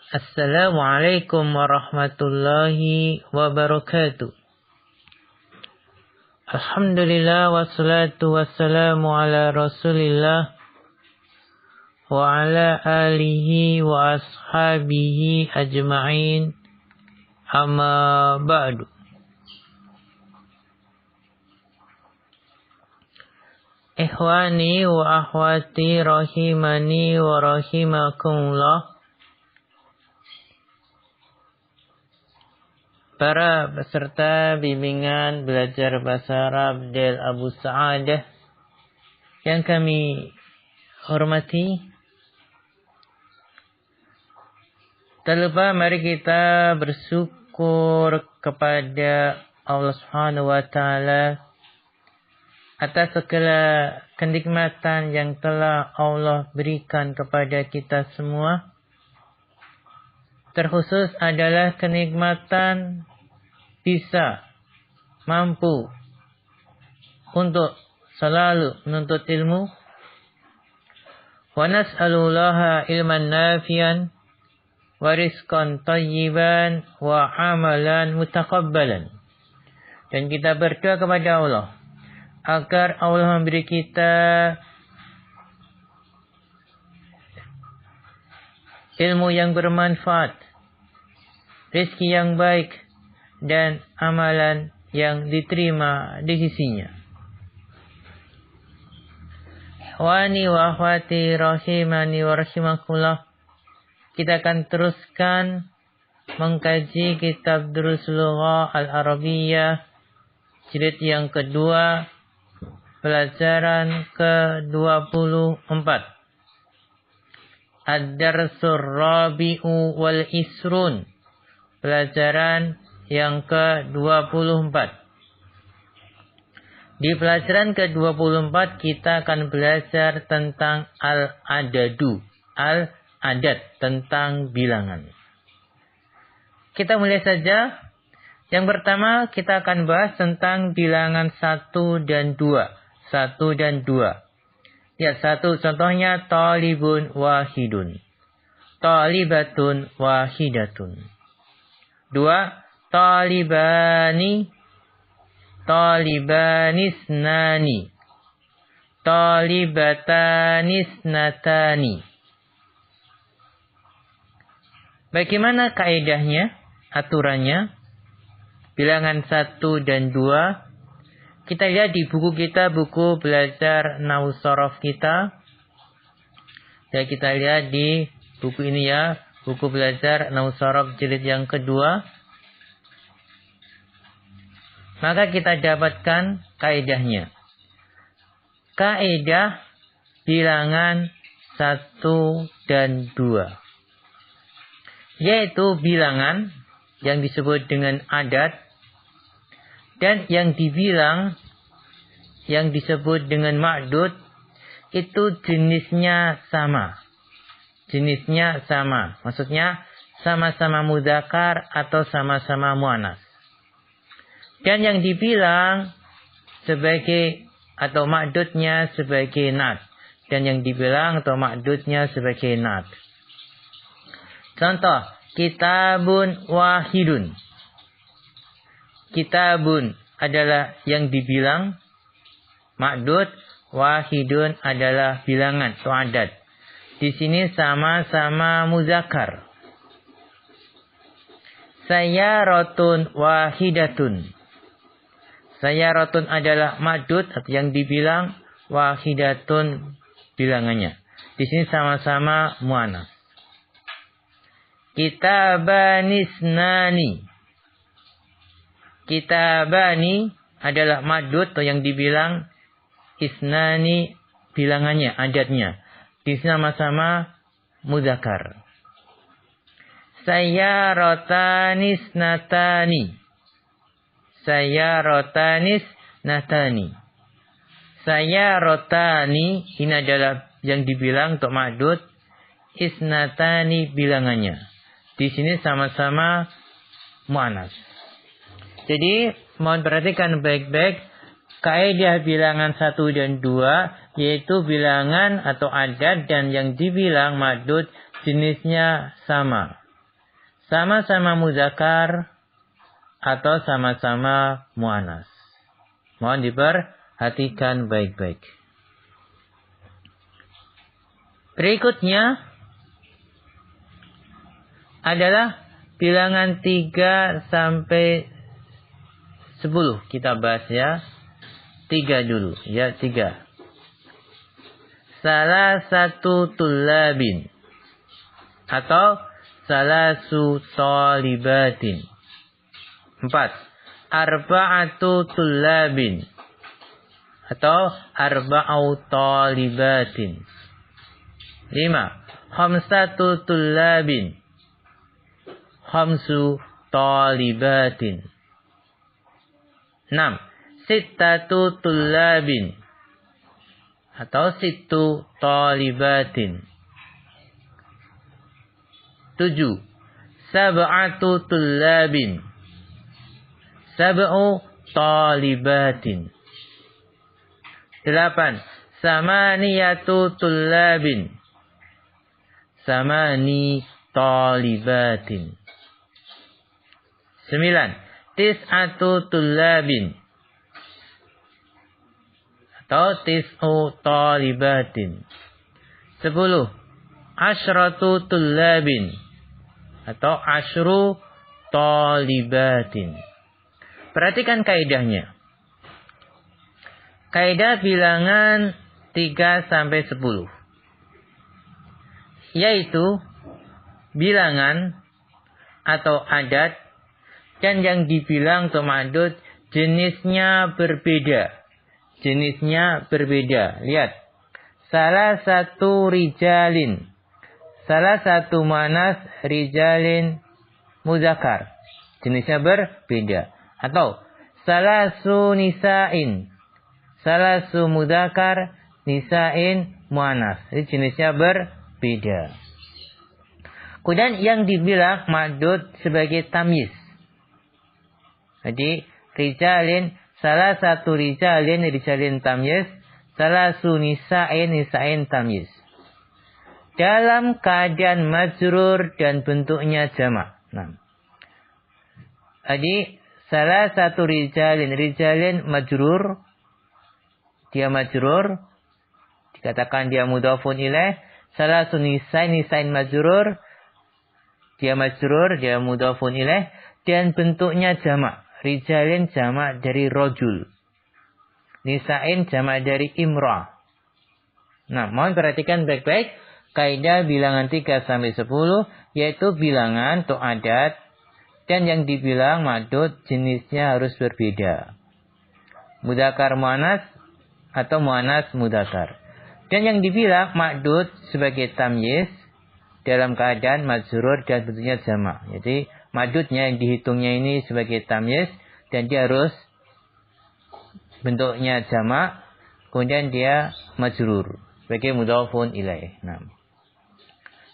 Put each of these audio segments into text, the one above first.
Assalamualaikum warahmatullahi wabarakatuh. Alhamdulillah wassalatu wassalamu ala Rasulillah wa ala alihi wa ashabihi ajma'in. Amma ba'du. Ikhwani wa akhwati rahimani wa rahimakumullah. Para peserta bimbingan belajar bahasa Arab Del Abu Sa'adah yang kami hormati, tak lupa mari kita bersyukur kepada Allah Subhanahu wa Ta'ala atas segala kenikmatan yang telah Allah berikan kepada kita semua. Terkhusus adalah kenikmatan bisa mampu untuk selalu menuntut ilmu. Wa nas'alullaha ilman nafian wa rizqan thayyiban wa amalan mutaqabbalan. Dan kita berdoa kepada Allah agar Allah memberi kita ilmu yang bermanfaat, rezeki yang baik, dan amalan yang diterima di sisinya. Wani wa akhwati rahimani wa rahimakumullah. Kita akan teruskan mengkaji kitab Durusul Lughah Al-Arabiyyah jilid yang kedua, pelajaran ke-24. Ad-Darsur Rabi'u wal Isrun, pelajaran yang ke-24. Di pelajaran ke-24 kita akan belajar tentang al-adadu, al-adad, tentang bilangan. Kita mulai saja. Yang pertama kita akan bahas tentang bilangan 1 dan 2. 1 dan 2. Ya, 1 contohnya talibun wahidun, talibatun wahidatun. 2 talibani, talibaniznani, talibatanisnatani. Bagaimana kaidahnya, aturannya? Bilangan 1 dan 2 kita lihat di buku kita, buku belajar Nahwu Shorof kita. Ya, kita lihat di buku ini ya, buku belajar Nahwu Shorof jilid yang kedua. Maka kita dapatkan kaidahnya. Kaidah bilangan 1 dan 2. Yaitu bilangan yang disebut dengan adat. Dan yang dibilang, yang disebut dengan ma'dud, itu jenisnya sama. Jenisnya sama. Maksudnya sama-sama mudzakkar atau sama-sama muannas. Dan yang dibilang sebagai atau ma'dudnya sebagai nat. Dan yang dibilang atau ma'dudnya sebagai nat. Contoh, kitabun wahidun. Kitabun adalah yang dibilang ma'dud, wahidun adalah bilangan atau adat. Di sini sama-sama muzakkar. Sayyaratun wahidatun. Sayyaratun adalah ma'dud atau yang dibilang, wahidatun bilangannya. Di sini sama-sama muannas. Kitabanisnani. Kitabani adalah ma'dud atau yang dibilang, isnani bilangannya, adatnya. Di sini sama-sama mudzakkar. Sayyaratanisnatani. Sayyaratanisnatani. Sayyarotani ini adalah yang dibilang untuk ma'dud, isnatani bilangannya. Di sini sama-sama muannas. Jadi mohon perhatikan baik-baik kaidah bilangan 1 dan 2, yaitu bilangan atau adat dan yang dibilang ma'dud jenisnya sama. sama-sama muzakkar atau sama-sama muannas. Mohon diperhatikan baik-baik. Berikutnya adalah bilangan 3 sampai 10. Kita bahas ya. 3 dulu. Ya, 3. Salah satu tullabin. Atau salasu talibatin. 4. Arba'atu tullabin. Atau arba'au talibatin. 5. Khamsatu tullabin. Khamsu talibatin. 6. Sittatu tullabin. Atau sittu talibatin. 7. Sab'atu tullabin. Sab'u talibatin. 8. Samaniyatu tullabin. Samani talibatin. 9. Tis'atu tullabin. Atau tis'u talibatin. 10. Ashratu tullabin. Atau ashru talibatin. Perhatikan kaidahnya. Kaidah bilangan 3 sampai 10. Yaitu bilangan atau adat dan yang dibilang tamadud jenisnya berbeda. Jenisnya berbeda. Lihat. Salah satu rijalin. Salah satu muannas rijalin muzakkar. Jenisnya berbeda. Atau salasu nisa'in. Salasu muzakkar nisa'in muannas. Ini jenisnya berbeda. Kemudian yang dibilang madud sebagai tamyiz. Jadi rijalin, salah satu rijalin tamyiz, salasu nisa'in tamyiz. Dalam keadaan majrur dan bentuknya jamak. Nah. Jadi salah satu rijalin majrur, dia majrur, dikatakan dia mudhafun ilaih. Salasu nisa'in majrur, dia majrur, dia mudhafun ilaih, dan bentuknya jamak. Rijalin jamak dari rojul. Nisa'in jamak dari imrah. Nah, mohon perhatikan baik-baik. Kaidah bilangan 3 sampai 10, yaitu bilangan atau adat. Dan yang dibilang madud jenisnya harus berbeda. Mudzakkar muannas atau muannas mudzakkar. Dan yang dibilang madud sebagai tamyiz dalam keadaan majrur dan bentuknya jamak. Jadi madudnya yang dihitungnya ini sebagai tamyiz dan dia harus bentuknya jamak, kemudian dia majrur sebagai mudhafun ilaih. Nah.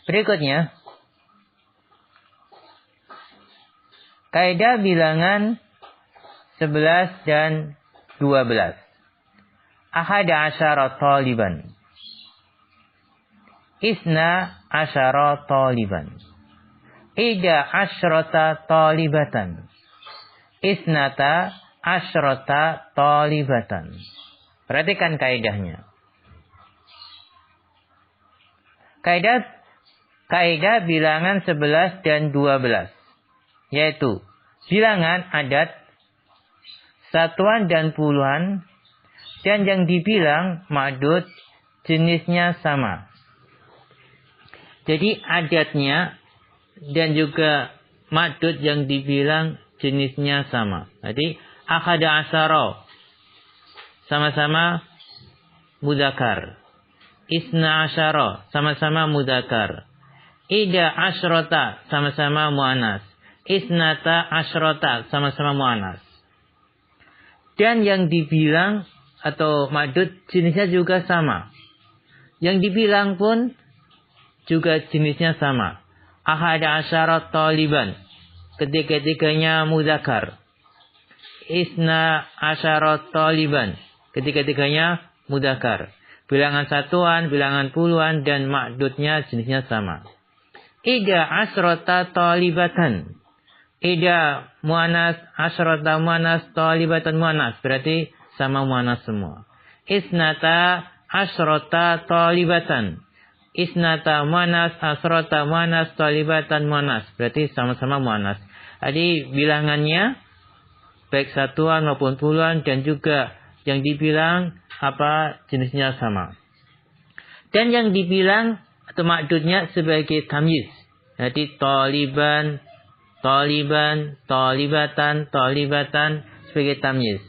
Berikutnya kaidah bilangan 11 dan 12. Ahada asyara taliban. Isna asyara taliban. Ida asyrata talibatan. Isnata asyrata talibatan. Perhatikan kaidahnya. Kaidah bilangan 11 dan 12. Yaitu bilangan adat, satuan dan puluhan, dan yang dibilang madud jenisnya sama. Jadi adatnya dan juga madud yang dibilang jenisnya sama. Jadi ahada asyara sama-sama mudzakkar. Isna asyara sama-sama mudzakkar. Ida asyrata sama-sama muannas. Isnata asyrata sama-sama muannas. Dan yang dibilang atau madud jenisnya juga sama. Yang dibilang pun juga jenisnya sama. Ahada asyara taliban. Ketiga-tiganya mudzakkar. Isna asyara taliban. Ketiga-tiganya mudzakkar. Bilangan satuan, bilangan puluhan, dan makdudnya jenisnya sama. Ida asrota talibatan. Ida muanas, asrota muanas, talibatan muanas. Berarti sama muanas semua. Isnata asrota talibatan. Isnata muanas, asrota muanas, talibatan muanas. Berarti sama-sama muanas. Jadi bilangannya baik satuan maupun puluhan dan juga yang dibilang jenisnya sama. Dan yang dibilang atau makdudnya sebagai tamyiz. Jadi taliban, taliban, talibatan, talibatan sebagai tamyiz.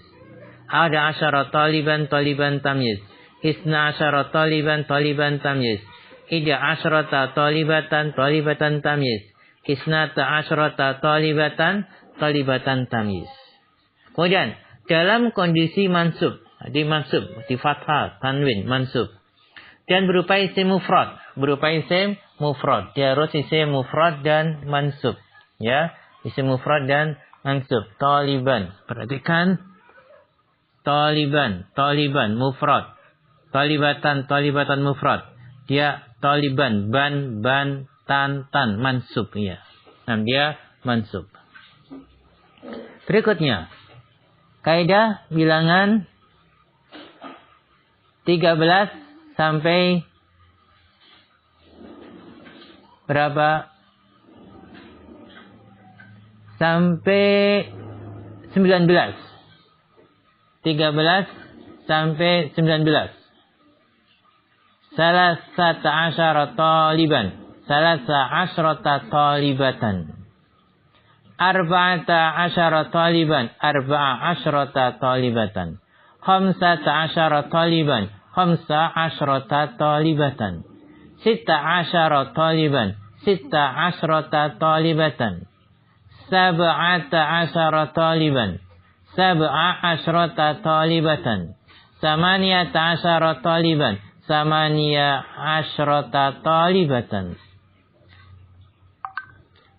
Ada asyara taliban, taliban tamyiz. Isna asyara taliban, taliban tamyiz. Ida asyrata talibatan, talibatan tamyiz. Isnata asyrata talibatan, talibatan tamyiz. Kemudian dalam kondisi mansub, di mansub, di fathah, tanwin, mansub. Dan berupa isim mufrad, Dia harus isim mufrad dan mansub. Ya, isim mufrad dan mansub. Taliban. Perhatikan. Taliban, taliban, mufrad. Talibatan, talibatan mufrad. Dia taliban, ban, tan, mansub. Ya. Nah, dia mansub. Berikutnya. Kaidah bilangan 13 sampai berapa? Sampai 19. 13 sampai 19. Salasata asyara taliban. Salasa asyrata talibatan. Arba'ata asyara taliban. Arba'a asyrata talibatan. Khamsata asyara taliban. Khamsa asyrata talibatan. Sita asyara taliban. Sita asyrata talibatan. Sab'ata asyara taliban. Sab'a asyrata talibatan. Samaniyata asyara taliban. Samaniya asyrata talibatan.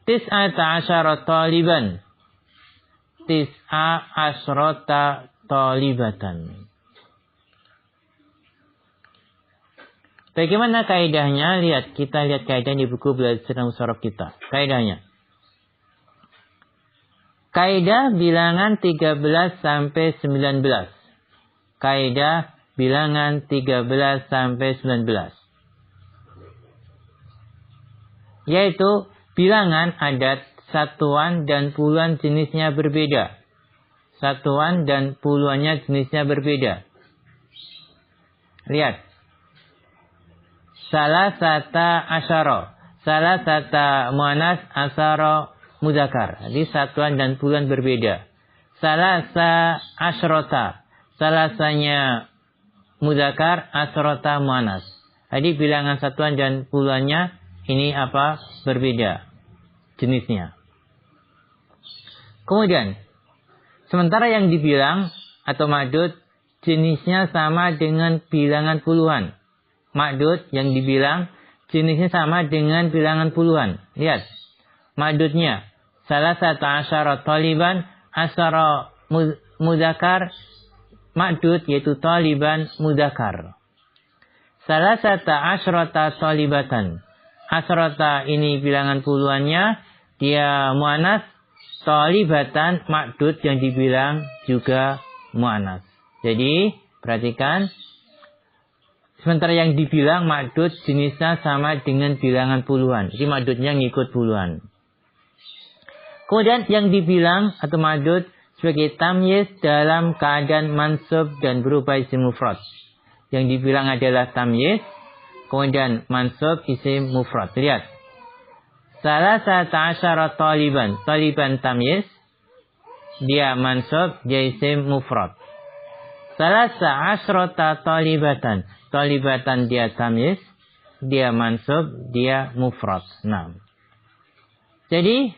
Tis'ata asyara taliban. Tis'a asyrata talibatan. Bagaimana kaidahnya? Kita lihat kaidah di buku belajar nahwu sharaf kita. Kaidahnya. Kaidah bilangan 13 sampai 19. Kaidah bilangan 13 sampai 19. Yaitu bilangan ada satuan dan puluhan jenisnya berbeda. Satuan dan puluhannya jenisnya berbeda. Lihat. Salasata asyara. Salasata muannas, asyara mudzakkar. Jadi satuan dan puluhan berbeda. Salasa asyrota. Salasanya mudzakkar, asyrota muannas. Jadi bilangan satuan dan puluhannya ini berbeda jenisnya. Kemudian sementara yang dibilang atau ma'dud jenisnya sama dengan bilangan puluhan. Ma'dud yang dibilang jenisnya sama dengan bilangan puluhan. Lihat. Ma'dudnya. Salasata asyara taliban asyara mudzakkar. Ma'dud yaitu taliban mudzakkar. Salasata asyrata talibatan. Asyrata ini bilangan puluhannya. Dia muannas. Talibatan ma'dud yang dibilang juga muannas. Jadi perhatikan. Sementara yang dibilang ma'dud jenisnya sama dengan bilangan puluhan. Jadi ma'dudnya ngikut puluhan. Kemudian yang dibilang atau ma'dud sebagai tamyiz dalam keadaan mansub dan berupa isim mufrad. Yang dibilang adalah tamyiz. Kemudian mansub isim mufrad. Lihat. Salasata asyara taliban. Taliban tamyiz. Dia mansub, dia isim mufrad. Salasa asyrata talibatan. Talibatan dia tamyiz, dia mansub, dia mufrad. Nah. Jadi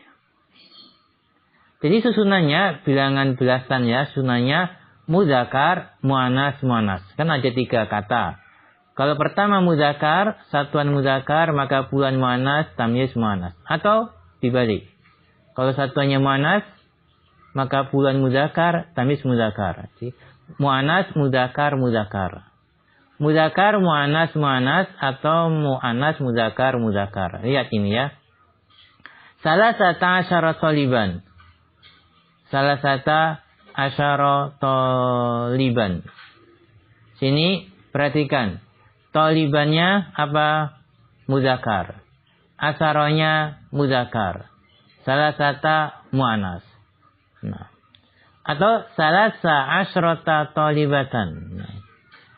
susunannya bilangan belasan ya, susunannya mudzakkar, muannas, muannas. Kan ada 3 kata. Kalau pertama mudzakkar, satuan mudzakkar, maka puluhan muannas, tamyiz, muannas. Atau dibalik. Kalau satuannya muannas, maka puluhan mudzakkar, tamyiz, mudzakkar. Muannas, mudzakkar, mudzakkar. Mudzakkar, muannas, muannas atau muannas, mudzakkar, mudzakkar. Lihat ini ya. Salasata asyara taliban. Salasata asyara taliban. Sini perhatikan. Talibannya apa? Mudzakkar. Asyaranya mudzakkar. Salasata muannas. Nah. Atau salasa asyrata talibatan. Nah.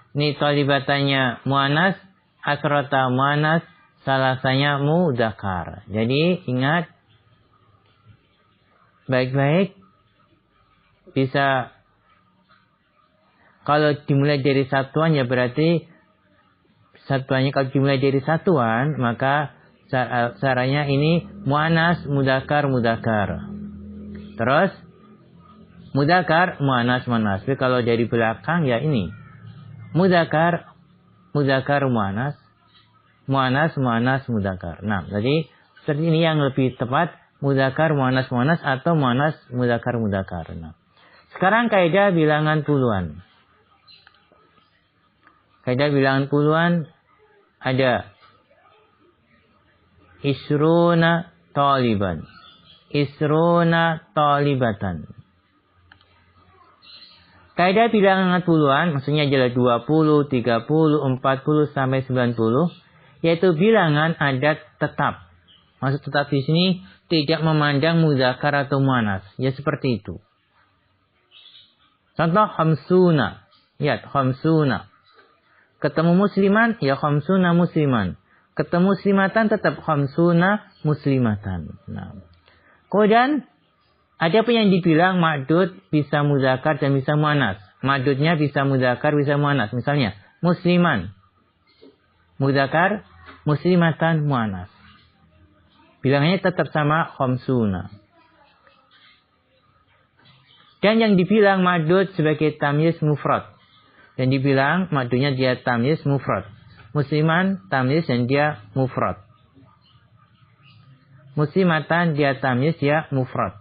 Ini talibatannya muannas, asyrata muannas, salasanya mudzakkar. Jadi ingat baik-baik, bisa kalau dimulai dari satuan ya berarti satuannya kalau dimulai dari satuan maka caranya ini muannas mudzakkar mudzakkar. Terus mudzakkar muannas muannas. Tapi kalau dari belakang ya ini mudzakkar mudzakkar muannas muannas muannas mudzakkar. Nah, jadi seperti ini yang lebih tepat, mudzakkar muannas muannas atau muannas mudzakkar mudzakkar. Nah, sekarang kaidah bilangan puluhan. Kaidah bilangan puluhan ada isruna taliban, isruna talibatan. Kaidah bilangan puluhan maksudnya adalah 20, 30, 40 sampai 90, yaitu bilangan adat tetap. Maksud tetap di sini tidak memandang mudzakkar atau muannas, ya seperti itu. Contoh khamsuna, ya khamsuna. Ketemu musliman, ya khamsuna musliman. Ketemu muslimatan tetap khamsuna muslimatan. Nah. Kemudian ada pun yang dibilang ma'dud bisa mudzakkar dan bisa muannas. Ma'dudnya bisa mudzakkar, bisa muannas. Misalnya, musliman. Mudzakkar, muslimatan, muannas. Bilangannya tetap sama khamsuna. Dan yang dibilang ma'dud sebagai tamyiz mufrad. Dan dibilang ma'dudnya dia tamyiz mufrad. Musliman, tamyiz dan dia mufrad. Muslimatan, dia tamyiz, dia mufrad.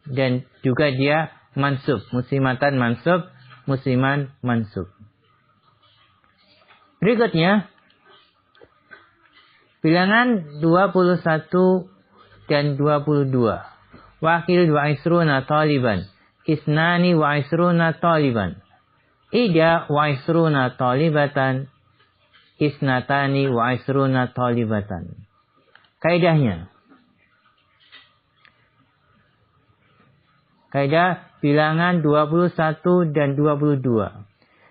Dan juga dia mansub. Muslimatan mansub, musliman mansub. Berikutnya, bilangan 21 dan 22. Wakil wa isruna taliban. Isnani wa isruna taliban. Ida wa isruna talibatan. Isnatani wa isruna talibatan. Kaidahnya. Kaidah bilangan 21 dan 22.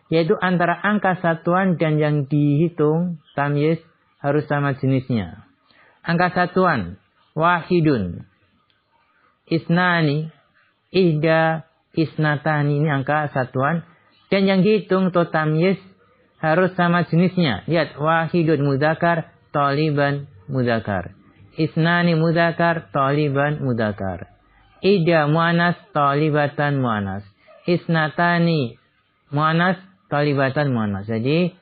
Yaitu antara angka satuan dan yang dihitung tamyiz harus sama jenisnya. Angka satuan wahidun, isnani, ihda, isnatani, ini angka satuan. Dan yang dihitung atau tamyiz harus sama jenisnya. Lihat, wahidun mudzakkar, taliban mudzakkar. Isnani mudzakkar, taliban mudzakkar. Ida muannas, talibatan muannas. Isnatani muannas, talibatan muannas. Jadi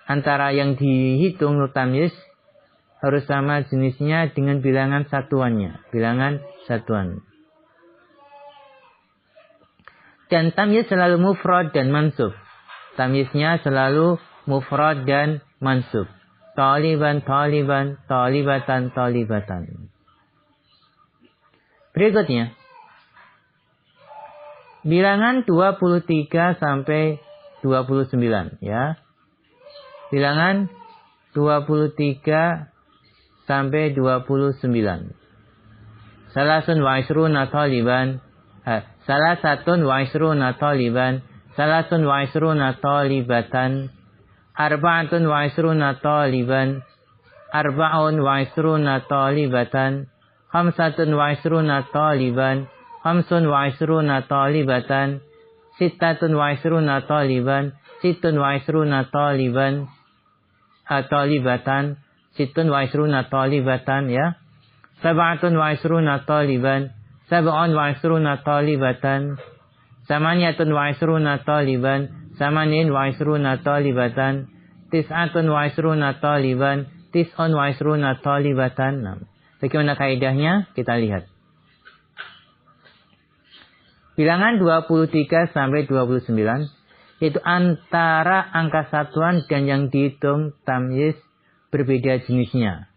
antara yang dihitung tamyiz harus sama jenisnya dengan bilangan satuannya. Bilangan satuan. Dan tamyiz selalu mufrad dan mansub. Tamyiznya selalu mufrad dan mansub. Taliban, taliban, talibatan, talibatan. Berikutnya, bilangan 23 sampai 29, ya. Bilangan 23 sampai 29. Salasun wa isruna taliban, salasatun wa isruna taliban, salasun wa isruna talibatan, arba'atun wa isruna taliban, arba'un wa isruna talibatan, khamsatun wa isruna taliban, khamsun wa isruna talibatan, sittatun wa isruna taliban, sittun wa isruna taliban, talibatan, sittun wa isruna talibatan, ya. Sab'atun wa isruna taliban, sab'un wa isruna talibatan, samaniyatun wa isruna taliban, samanin wa isruna talibatan, tis'atun wa isruna taliban, tis'un wa isruna talibatan. Bagaimana kaidahnya? Kita lihat. Bilangan 23 sampai 29 yaitu antara angka satuan dan yang dihitung tamyiz berbeda jenisnya.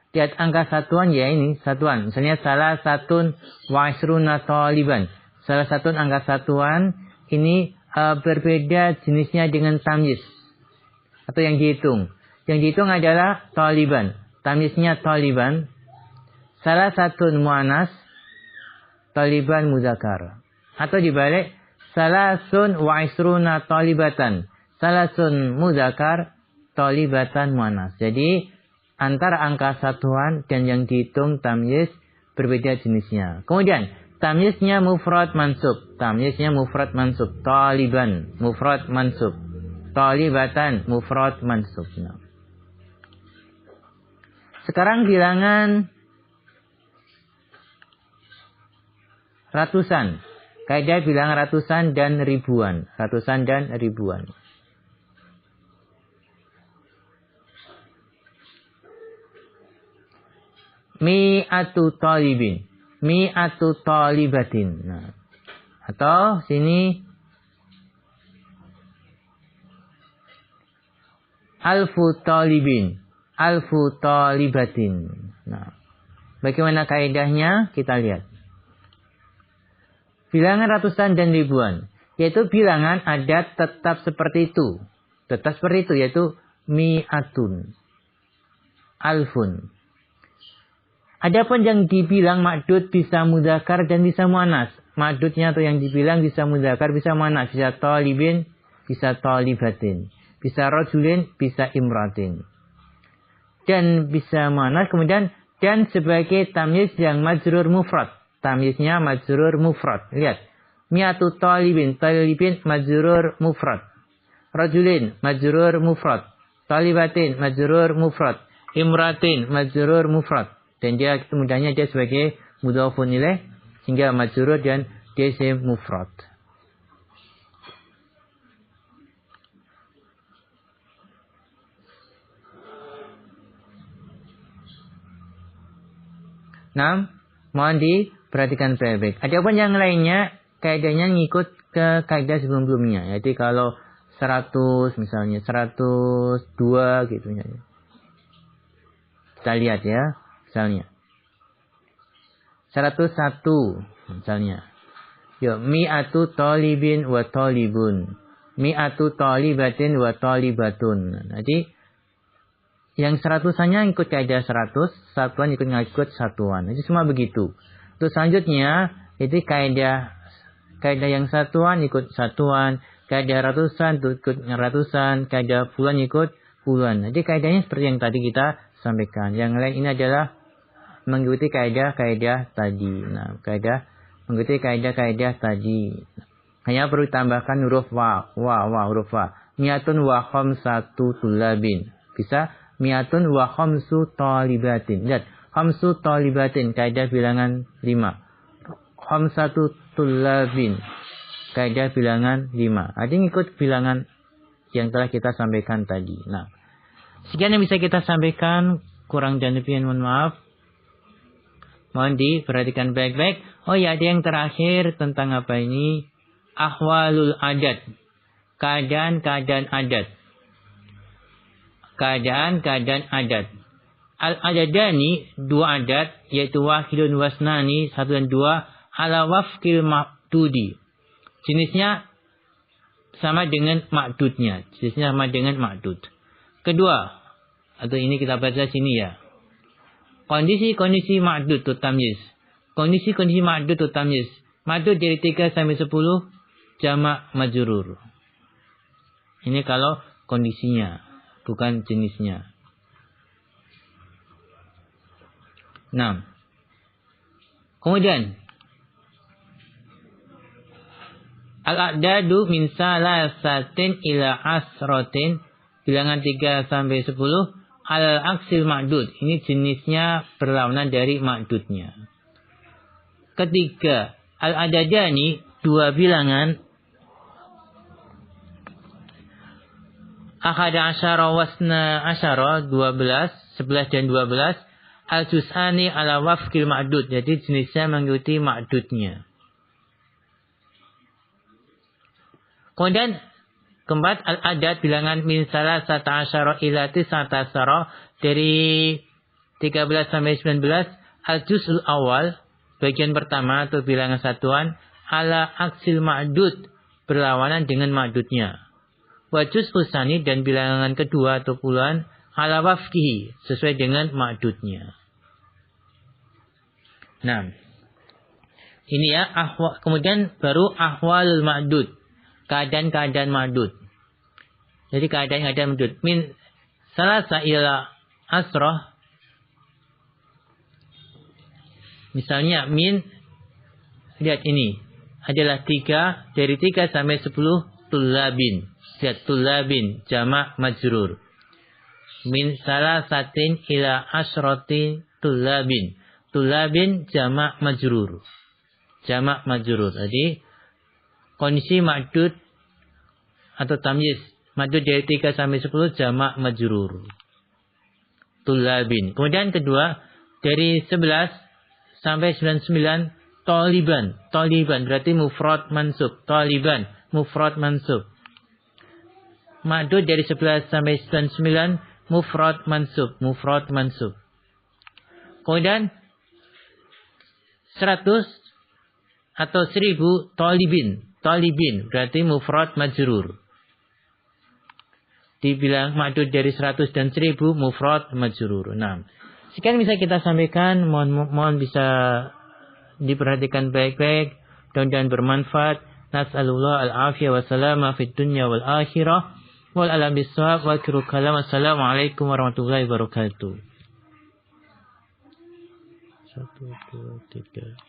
Lihat angka satuan ya ini satuan. Misalnya salah satun wa isruna taliban. Salah satu angka satuan ini berbeda jenisnya dengan tamyiz atau yang dihitung. Yang dihitung adalah taliban. Tamyiznya taliban. Salah satu muannas taliban muzakkar. Atau dibalik salasun wa isruna talibatan. Salasun muzakkar talibatan muannas. Jadi antara angka satuan dan yang dihitung tamyiz berbeda jenisnya. Kemudian tamyiznya mufrad mansub. Tamyiznya mufrad mansub. Taliban mufrad mansub. Talibatan mufrad mansub. Nah. Sekarang bilangan ratusan. Kaidah bilangan ratusan dan ribuan. Ratusan dan ribuan. Mi'atu talibin. Mi'atu talibatin. Nah. Atau sini alfu talibin. Alfu talibatin. Nah. Bagaimana kaidahnya? Kita lihat. Bilangan ratusan dan ribuan. Yaitu bilangan adat tetap seperti itu. Tetap seperti itu. Yaitu mi'atun. Alfun. Adapun yang dibilang ma'dud bisa mudzakkar dan bisa muannas. Ma'dudnya atau yang dibilang bisa mudzakkar, bisa muannas. Bisa talibin, bisa talibatin. Bisa rajulin, bisa imratin. Dan bisa muannas. Kemudian, dan sebagai tamyiz yang majrur mufrad. Tamyiznya majrur mufrad. Lihat. Mi'atu talibin, talibin majrur mufrad. Rajulin, majrur mufrad. Talibatin, majrur mufrad. Imratin, majrur mufrad. Dan dia kemudiannya dia sebagai mudhafun ilaih sehingga majrur dan dia isim mufrad. Nah, mohon diperhatikan baik-baik. Adapun yang lainnya kaidahnya ngikut ke kaidah sebelum-sebelumnya. Jadi kalau 100 misalnya 102 gitu ya. Kita lihat ya. Misalnya 101 misalnya. Yuk, mi'atu talibin wa talibun. Mi'atu talibatin wa talibatun. Jadi yang seratusannya ikut kaidah 100, satuan ikut satuan. Itu semua begitu. Terus selanjutnya itu kaidah yang satuan ikut satuan, kaidah ratusan ikut ratusan, kaidah puluhan ikut puluhan. Jadi kaidahnya seperti yang tadi kita sampaikan. Yang lain ini adalah mengikuti kaidah-kaidah tadi. Nah, mengikuti kaidah-kaidah tadi. Hanya perlu tambahkan huruf huruf wa. Mi'atun wa khamsatu tulabin. Bisa mi'atun wa khamsu talibatin. Lihat, khamsu talibatin kaidah bilangan 5. Khamsatu tulabin kaidah bilangan 5. Ada ngikut bilangan yang telah kita sampaikan tadi. Nah, sekian yang bisa kita sampaikan, kurang dan lebihnya mohon maaf. Mohon diperhatikan baik-baik. Oh ya, ada yang terakhir tentang apa ini? Ahwalul adat. Keadaan-keadaan adat. Keadaan-keadaan adat. Al-adadani, dua adat, yaitu wahidun wasnani, 1 dan 2, ala wafkil ma'dudi. Jenisnya sama dengan ma'dudnya. Jenisnya sama dengan ma'dud. Kedua, atau ini kita baca sini ya. Kondisi-kondisi ma'dud atau tamyiz. Kondisi-kondisi ma'dud atau tamyiz. Ma'dud dari 3 sampai 10 jamak majrur. Ini kalau kondisinya, bukan jenisnya. 6. Kemudian al-a'dadu min salasatin ila asratin, bilangan 3 sampai 10. Al-aksil ma'dud. Ini jenisnya berlawanan dari ma'dudnya. Ketiga, al-adadani, dua bilangan. Akhada asyara wasna asyara, 12, 11 dan 12. Al-juz'ani ala wafkil ma'dud. Jadi jenisnya mengikuti ma'dudnya. Kemudian keempat, al-adad bilangan min salasata asyara ila tis'ata asyara, dari 13 sampai 19 al-juz'ul awal, bagian pertama atau bilangan satuan, ala aksil ma'dud, berlawanan dengan ma'dudnya. Wa juz'ul tsani, dan bilangan kedua atau puluhan, ala wafkihi, sesuai dengan ma'dudnya. Nah, ini ya, kemudian baru ahwalul ma'dud, keadaan-keadaan ma'dud. Jadi keadaan-keadaan ma'dud. Min salasa ila asrah. Misalnya min, lihat ini, adalah 3, dari 3 sampai 10 tulabin. Lihat tulabin, jamak majrur. Min salasatin ila asrati tulabin. Tulabin jamak majrur. Jamak majrur. Jadi kondisi ma'dud atau tamyiz. Ma'dud dari 3 sampai 10 jamak majrur. Tulabin. Kemudian kedua, dari 11 sampai 99 taliban. Taliban berarti mufrad mansub. Taliban mufrad mansub. Ma'dud dari 11 sampai 99 mufrad mansub. Mufrad mansub. Kemudian 100 atau 1000 talibin. Talibin berarti mufrad majrur. Dibilang ma'dud dari 100 dan 1000 mufrad majrur. Nah, sekian bisa kita sampaikan. Mohon bisa diperhatikan baik-baik dan bermanfaat. Nas'alullah al-afiyah wa salama fid dunya wal akhirah. Wal alam bisawab wa akhiru kalam. Assalamualaikum warahmatullahi wabarakatuh. 1, 2, 3